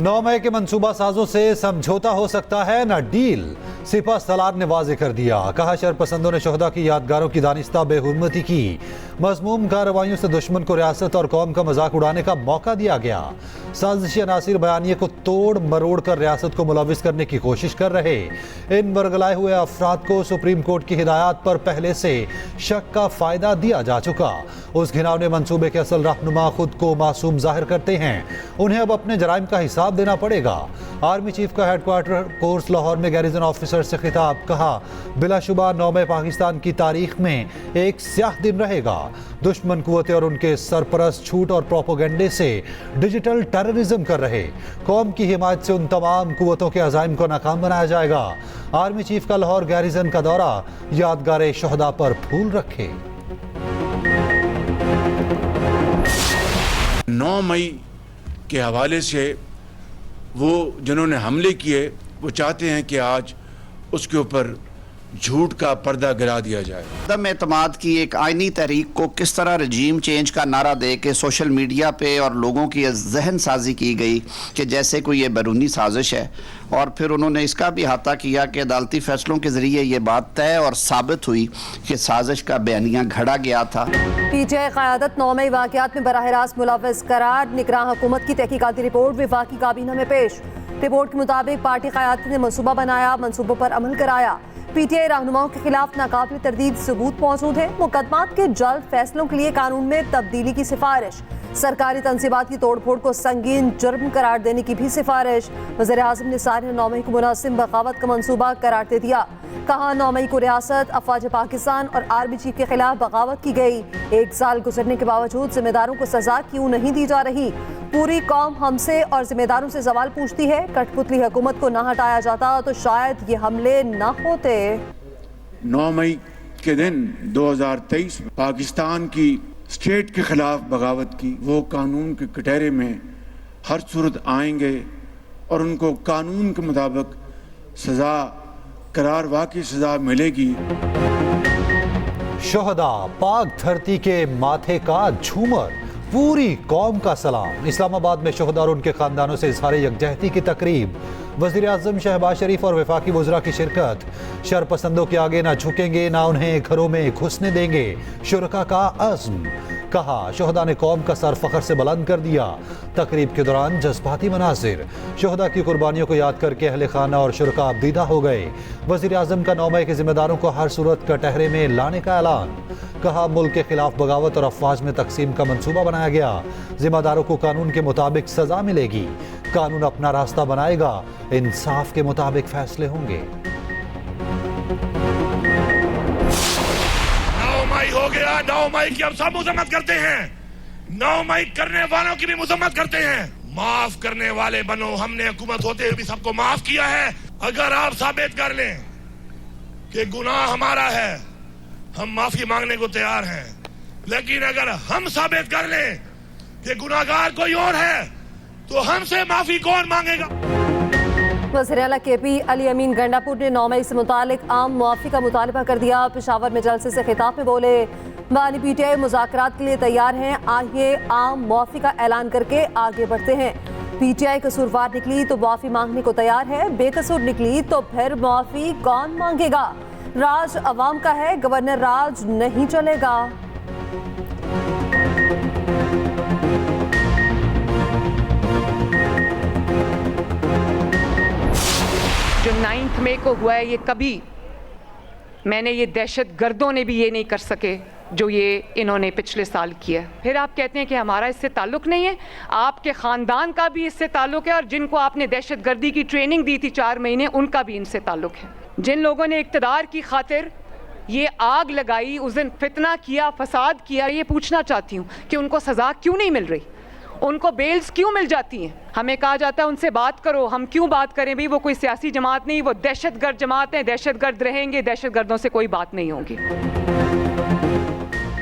9 मई के मंसूबा साजों से समझौता हो सकता है न डील। सिपा सलार ने वाजे कर दिया, कहा शरपसंदों ने शोहदा की यादगारों की दानिस्ता बेहुरमती की। मज़मूम कार्रवाइयों से दुश्मन को रियासत और कौम का मजाक उड़ाने का मौका दिया गया। साजिशी अनासिर बयानिए को तोड़ मरोड़ कर रियासत को मुलविस करने की कोशिश कर रहे। इन बरगलाए हुए अफराद को सुप्रीम कोर्ट की हिदायत पर पहले से शक का फायदा दिया जा चुका। उस घिनौने मंसूबे के असल रहनुमा खुद को मासूम जाहिर करते हैं। उन्हें अब अपने जराइम का हिसाब देना पड़ेगा। आर्मी चीफ का हेडक्वार्टर कोर्स लाहौर में गैरिजन ऑफिसर से खिताब, कहा बिलाशुबा 9 मई पाकिस्तान की तारीख में एक स्याह दिन रहेगा। दुश्मन कुव्वतें और उनके सरपरस्त झूठ और प्रोपोगंडे से डिजिटल टेररिज्म कर रहे। कौम की हिमायत से उन तमाम कुव्वतों के अज़ाइम को नाकाम बनाया जाएगा। आर्मी चीफ का लाहौर गैरिजन का दौरा, यादगार शोहदा पर फूल रखे। 9 मई के हवाले से वो जिन्होंने हमले किए वो चाहते हैं कि आज उसके ऊपर झूठ का पर्दा गिरा दिया जाए। अदम एतमाद की एक आइनी तहरीक को किस तरह रजीम चेंज का नारा दे के सोशल मीडिया पे और लोगों की जहन साजी की गई कि जैसे कोई ये बैरूनी साजिश है, और फिर उन्होंने इसका भी अहाता किया कि अदालती फैसलों के जरिए ये बात तय और साबित हुई कि साजिश का बयानिया घड़ा गया था। पीटीआई क़यादत 9 मई वाक़यात में बराह रास्त मुलव्वस करार। निगरान हुकूमत की तहकीकाती रिपोर्ट वफाकी काबीना में पेश। रिपोर्ट के मुताबिक पार्टी क़यादत ने मनसूबा बनाया, मनसूबों पर अमल कराया। पीटीआई रहनुमाओं के खिलाफ नाकाबिल तरदीद सबूत मौजूद है। मुकदमात के जल्द फैसलों के लिए कानून में तब्दीली की सिफारिश। सरकारी तंसीबात की तोड़फोड़ को संगीन जुर्म करार देने की भी सिफारिश। वज़ीर आज़म ने सारे 9 मई को मुनासिब बगावत का मनसूबा करार दे दिया। कहा 9 मई को रियासत, अफवाज पाकिस्तान और आर्मी चीफ के खिलाफ बगावत की गई। 1 साल गुजरने के बावजूद जिम्मेदारों को सजा क्यों नहीं दी जा रही? पूरी कौम हमसे और जिम्मेदारों से सवाल पूछती है। कठपुतली हुकूमत को ना हटाया जाता तो शायद ये हमले ना होते। 9 मई के दिन 2023 पाकिस्तान की स्टेट के खिलाफ बगावत की, वो कानून के कटहरे में हर सूरत आएंगे और उनको कानून के मुताबिक सजा करार वाकई सजा मिलेगी। शोहदा पाक धरती के माथे का झूमर, पूरी कौम का सलाम। इस्लामाबाद में शोहदा और उनके खानदानों से इजहार यकजहती की तकरीब। वज़ीर आज़म शहबाज शरीफ और वफाकी वज़रा की शिरकत। शरपसंदों के आगे ना झुकेंगे, ना उन्हें घरों में घुसने देंगे, शुरका का अज़्म। कहा शोहदा ने कौम का सर फख्र से बुलंद कर दिया। तकरीब के दौरान जज्बाती मनासिर। शोहदा की कुर्बानियों को याद करके अहले खाना और शुरका अबदीदा हो गए। वज़ीर आज़म का 9 मई के जिम्मेदारों को हर सूरत कटहरे में लाने का ऐलान। कहा मुल्क के खिलाफ बगावत और अफवाज में तकसीम का मंसूबा बनाया गया। जिम्मेदारों को कानून के मुताबिक सजा मिलेगी। कानून अपना रास्ता बनाएगा, इंसाफ के मुताबिक फैसले होंगे। 9 मई हो गया, 9 मई की अब सब मुजम्मत करते हैं। 9 मई करने वालों की भी मुजम्मत करते हैं। माफ करने वाले बनो। हमने हुकूमत होते हुए भी सबको माफ किया है। अगर आप साबित कर लें कि गुनाह हमारा है, हम माफी मांगने को तैयार हैं। लेकिन अगर हम साबित कर लें कि गुनाहगार कोई और है तो हमसे माफी कौन मांगेगा? वज़ीर आला केपी अली अमीन गंडापुर ने 9 मई से मुतालिक आम मुआफ़ी का मुतालबा कर दिया। पेशावर में जलसे से खिताब में बोले, बानी पीटीआई मुज़ाकरात के लिए तैयार हैं। आइए आम मुआफ़ी का ऐलान करके आगे बढ़ते हैं। पीटीआई कसूरवार निकली तो मुआफ़ी मांगने को तैयार है। बेकसूर निकली तो फिर मुआफ़ी कौन मांगेगा? राज अवाम का है, गवर्नर राज नहीं चलेगा। जो 9 मई को हुआ है, ये कभी मैंने ये दहशत गर्दों ने भी ये नहीं कर सके जो ये इन्होंने पिछले साल किया। फिर आप कहते हैं कि हमारा इससे ताल्लुक़ नहीं है। आपके ख़ानदान का भी इससे ताल्लुक़ है और जिनको आपने दहशत गर्दी की ट्रेनिंग दी थी 4 महीने, उनका भी इनसे ताल्लुक़ है। जिन लोगों ने इक़्तिदार की खातिर ये आग लगाई, उस दिन फितना किया, फसाद किया, ये पूछना चाहती हूँ कि उनको सज़ा क्यों नहीं मिल रही? उनको बेल्स क्यों मिल जाती हैं? हमें कहा जाता है उनसे बात करो। हम क्यों बात करें भाई? वो कोई सियासी जमात नहीं, वो दहशतगर्द जमात है। दहशतगर्द रहेंगे, दहशतगर्दों से कोई बात नहीं होगी।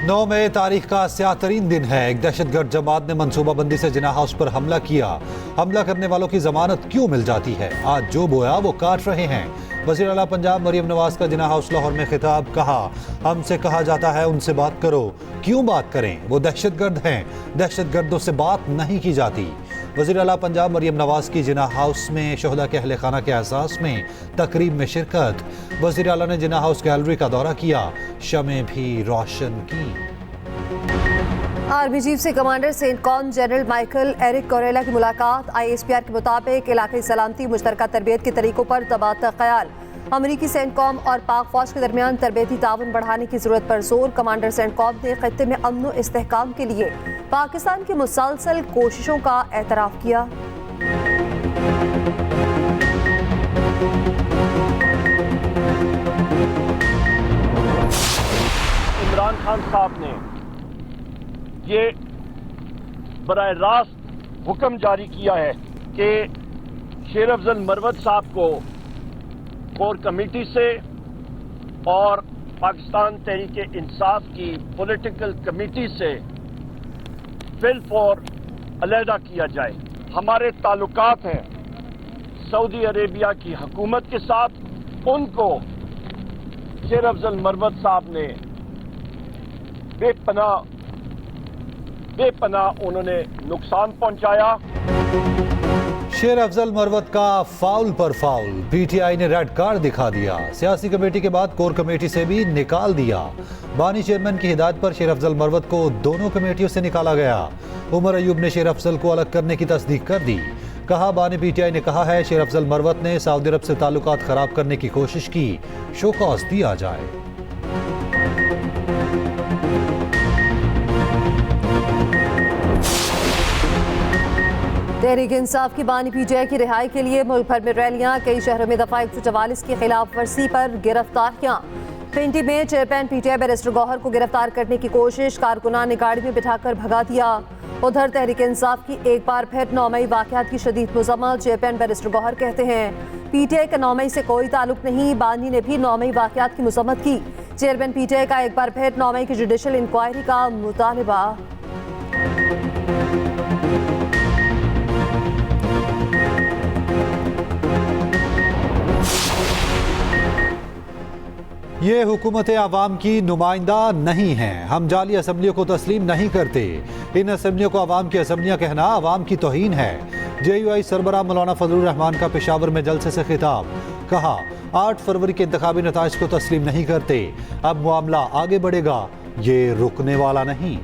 9 मई तारीख का स्यातरीन दिन है। एक दहशतगर्द जमात ने मंसूबाबंदी से जिना हाउस पर हमला किया। हमला करने वालों की जमानत क्यों मिल जाती है? आज जो बोया वो काट रहे हैं। वज़ीर आला पंजाब मरियम नवाज का जिना हाउस लाहौर में खिताब। कहा हमसे कहा जाता है उनसे बात करो। क्यों बात करें? वो दहशतगर्द हैं। दहशतगर्दों से बात नहीं की जाती। वज़ीर आला पंजाब मरियम नवाज की जिन्ना हाउस में शोहदा के अहले खाना के एहसास में तकरीब में शिरकत। वज़ीर आला ने जिन्ना हाउस गैलरी का दौरा किया, शमें भी रोशन की। आर्मी चीफ से commander CENTCOM general Michael Erik कोरेला की मुलाकात। ISPR के मुताबिक इलाकाई सलामती मुश्तरका तरबियत के तरीकों पर तबादला ख्याल। अमरीकी सेंटकॉम और पाक फौज के दरमियान तरबियती ताउन बढ़ाने की जरूरत पर जोर। कमांडर सेंटकॉम ने खत्ते में अमन व इस्तेहकाम के लिए पाकिस्तान की मुसलसल कोशिशों का एतराफ़ किया। इमरान खान साहब ने ये बराह रास्त हुक्म जारी किया है कि शेर अफजल मरवत साहब को कोर कमेटी से और पाकिस्तान तहरीक इंसाफ की पॉलिटिकल कमेटी से फिलफौर अलहदा किया जाए। हमारे ताल्लुकात हैं सऊदी अरेबिया की हुकूमत के साथ। उनको शेर अफजल मरवत साहब ने बेपनाह उन्होंने नुकसान पहुंचाया। शेर अफजल मरवत का फाउल पर फाउल, PTI ने रेड कार्ड दिखा दिया। सियासी कमेटी के बाद कोर कमेटी से भी निकाल दिया। बानी चेयरमैन की हिदायत पर शेर अफजल मरवत को दोनों कमेटियों से निकाला गया। उमर अयूब ने शेर अफजल को अलग करने की तस्दीक कर दी। कहा, बानी PTI ने कहा है शेर अफजल मरवत ने सऊदी अरब से ताल्लुकात खराब करने की कोशिश की, शोकॉज दिया जाए। तहरीक इंसाफ की बानी PTI की रिहाई के लिए मुल्क भर में रैलियां। कई शहरों में दफा 144 की खिलाफ वर्जी पर गिरफ्तारियां। पिंडी में चेयरमैन PTI बैरिस्टर गौहर को गिरफ्तार करने की कोशिश, कारकुनान ने गाड़ी में बिठाकर भगा दिया। उधर तहरीक इंसाफ की एक बार फिर 9 मई वाकयात की शदीद मजम्मत। चेयरमैन बैरिस्टर गौहर कहते हैं PTI का 9 मई से कोई ताल्लुक नहीं। बानी ने भी 9 मई वाकयात की मजम्मत की। चेयरमैन PTI का एक बार फिर 9 मई की जुडिशल इंक्वायरी का मुतालबा। ये हुकूमतें आवाम की नुमाइंदा नहीं हैं। हम जाली असम्बलियों को तस्लीम नहीं करते। इन असम्बलियों को आवाम की असम्बलियाँ कहना आवाम की तौहीन है। JUI सरबराह मौलाना फजलुर रहमान का पेशावर में जलसे से खिताब। कहा, 8 फरवरी के इंतखाबी नताइज को तस्लीम नहीं करते। अब मामला आगे बढ़ेगा, ये रुकने वाला नहीं।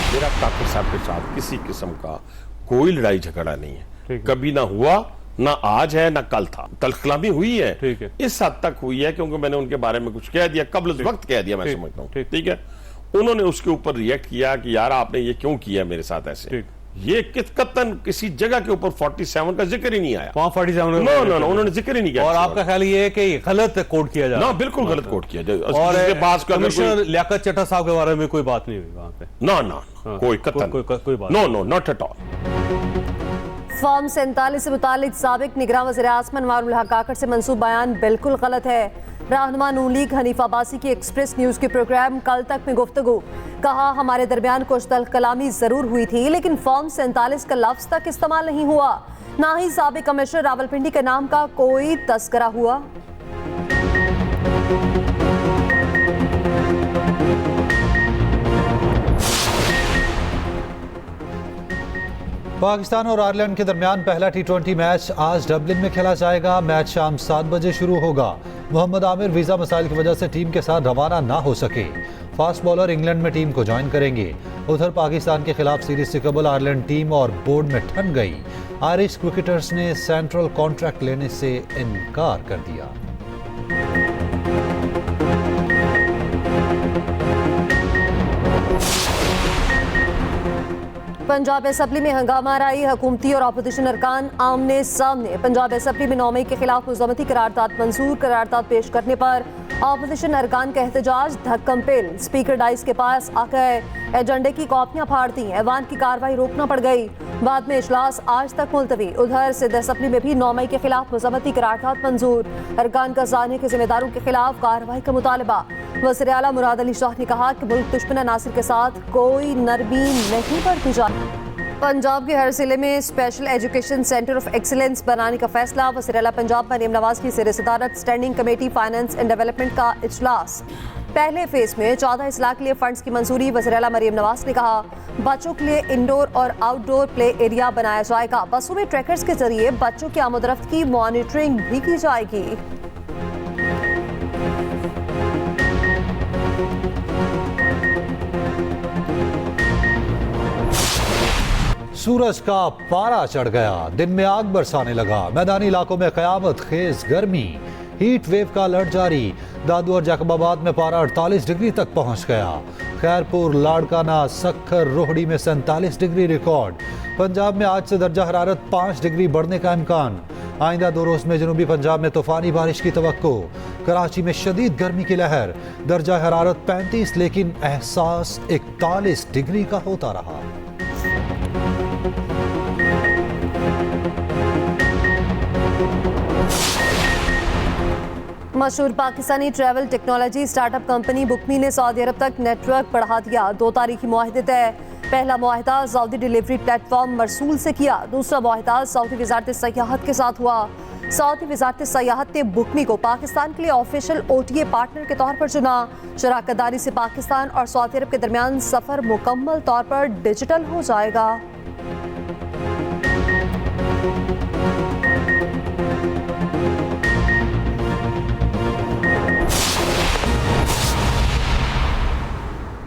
मेरा ताक़िर साहब के साथ किसी किस्म का कोई लड़ाई झगड़ा नहीं है, कभी ना हुआ, ना आज है, ना कल था। तलखलामी हुई है, ठीक है, इस हद तक हुई है क्योंकि मैंने उनके बारे में कुछ कह दिया, कब्ल वक्त कह दिया, मैं समझता हूँ, ठीक है। उन्होंने उसके ऊपर रिएक्ट किया कि यार आपने ये क्यों किया मेरे साथ ऐसे। ये कतन किसी जगह के ऊपर 47 का जिक्र ही नहीं आया। 47 नो, उन्होंने जिक्र ही नहीं किया। और आपका ख्याल ये है कि गलत कोट किया जा रहा है? बिल्कुल गलत कोट किया जाए। और कमिश्नर लियाकत चट्टा साहब के बारे में कोई बात नहीं हुई वहां पे? ना, कोई कतन कोई बात no, not at all. Form 47 से मुतालिक साबिक निगरान वज़ीर आज़म अनवारुल हक काकड़ से मंसूब बयान बिल्कुल गलत है। रहनुमा नून लीग हनीफ अब्बासी की एक्सप्रेस न्यूज़ के प्रोग्राम कल तक में गुफ्तगू। कहा, हमारे दरमियान कुछ तलकलामी जरूर हुई थी लेकिन फॉर्म 47 का लफ्ज तक इस्तेमाल नहीं हुआ, ना ही साबिक कमिश्नर रावलपिंडी के नाम का कोई तस्करा हुआ। पाकिस्तान और आयरलैंड के दरमियान पहला T20 मैच आज डबलिन में खेला जाएगा। मैच शाम 7 बजे शुरू होगा। मोहम्मद आमिर वीज़ा मसाइल की वजह से टीम के साथ रवाना ना हो सके। फास्ट बॉलर इंग्लैंड में टीम को ज्वाइन करेंगे। उधर पाकिस्तान के खिलाफ सीरीज से कबल आयरलैंड टीम और बोर्ड में ठन गई। आयरिश क्रिकेटर्स ने सेंट्रल कॉन्ट्रैक्ट लेने से इनकार कर दिया। पंजाब असेंबली में हंगामा राई, हुकूमती और अपोजिशन अरकान आमने सामने। पंजाब असेंबली में 9 मई के खिलाफ मुज़म्मती करारदाद मंजूर। करारदाद पेश करने पर अपोजिशन अरकान का एहतजाज धक्कम पेल। स्पीकर डाइस के पास आकर एजेंडे की कॉपियां फाड़ दी। ऐवान की कार्रवाई रोकना पड़ गई। बाद में इजलास आज तक मुलतवी। उधर सिंध असेंबली में भी 9 मई के खिलाफ मुज़म्मती करारदाद मंजूर। अरकान का जाने के जिम्मेदारों के खिलाफ कार्रवाई का मुतालबा। वज़ीर आला मुराद अली शाह ने कहा कि मुल्क दुश्मन अनासिर के साथ कोई नरमी नहीं बरती जाती। पंजाब के हर जिले में special education centre of excellence बनाने का फैसला। वज़ीर-ए-आला पंजाब मरीम नवाज की ज़ेर सदारत standing committee finance and development का इजलास। पहले फेज में 14 अजला के लिए फंड्स की मंजूरी। वज़ीर-ए-आला मरीम नवाज ने कहा बच्चों के लिए इंडोर और आउटडोर प्ले एरिया बनाया जाएगा। बसों में ट्रैकर्स के जरिए बच्चों की आमदरफ्त की मॉनिटरिंग भी की जाएगी। सूरज का पारा चढ़ गया, दिन में आग बरसाने लगा। मैदानी इलाकों में कयामत खेज गर्मी, हीट वेव का अलर्ट जारी। दादू और जैकबाबाद में पारा 48 डिग्री तक पहुंच गया। खैरपुर, लाड़काना, सक्खर, रोहड़ी में 47 डिग्री रिकॉर्ड। पंजाब में आज से दर्जा हरारत 5 डिग्री बढ़ने का इम्कान। आइंदा 2 रोज में जनूबी पंजाब में तूफानी बारिश की तवक्को। कराची में शदीद गर्मी की लहर, दर्जा हरारत 35 लेकिन एहसास 41 डिग्री का होता रहा। मशहूर Pakistani travel technology startup company Bookme ने सऊदी अरब तक नेटवर्क बढ़ा दिया। 2 तारीखी मुआहदे तय। पहला मुआहदा सऊदी डिलीवरी प्लेटफॉर्म मरसूल से किया। दूसरा मुआहदा सऊदी वजारत सयाहत के साथ हुआ। सऊदी वजारत सयाहत ने बुकमी को पाकिस्तान के लिए ऑफिशियल OTA पार्टनर के तौर पर चुना। शराकत दारी से पाकिस्तान और सऊदी अरब के दरमियान सफर मुकम्मल तौर पर डिजिटल हो जाएगा।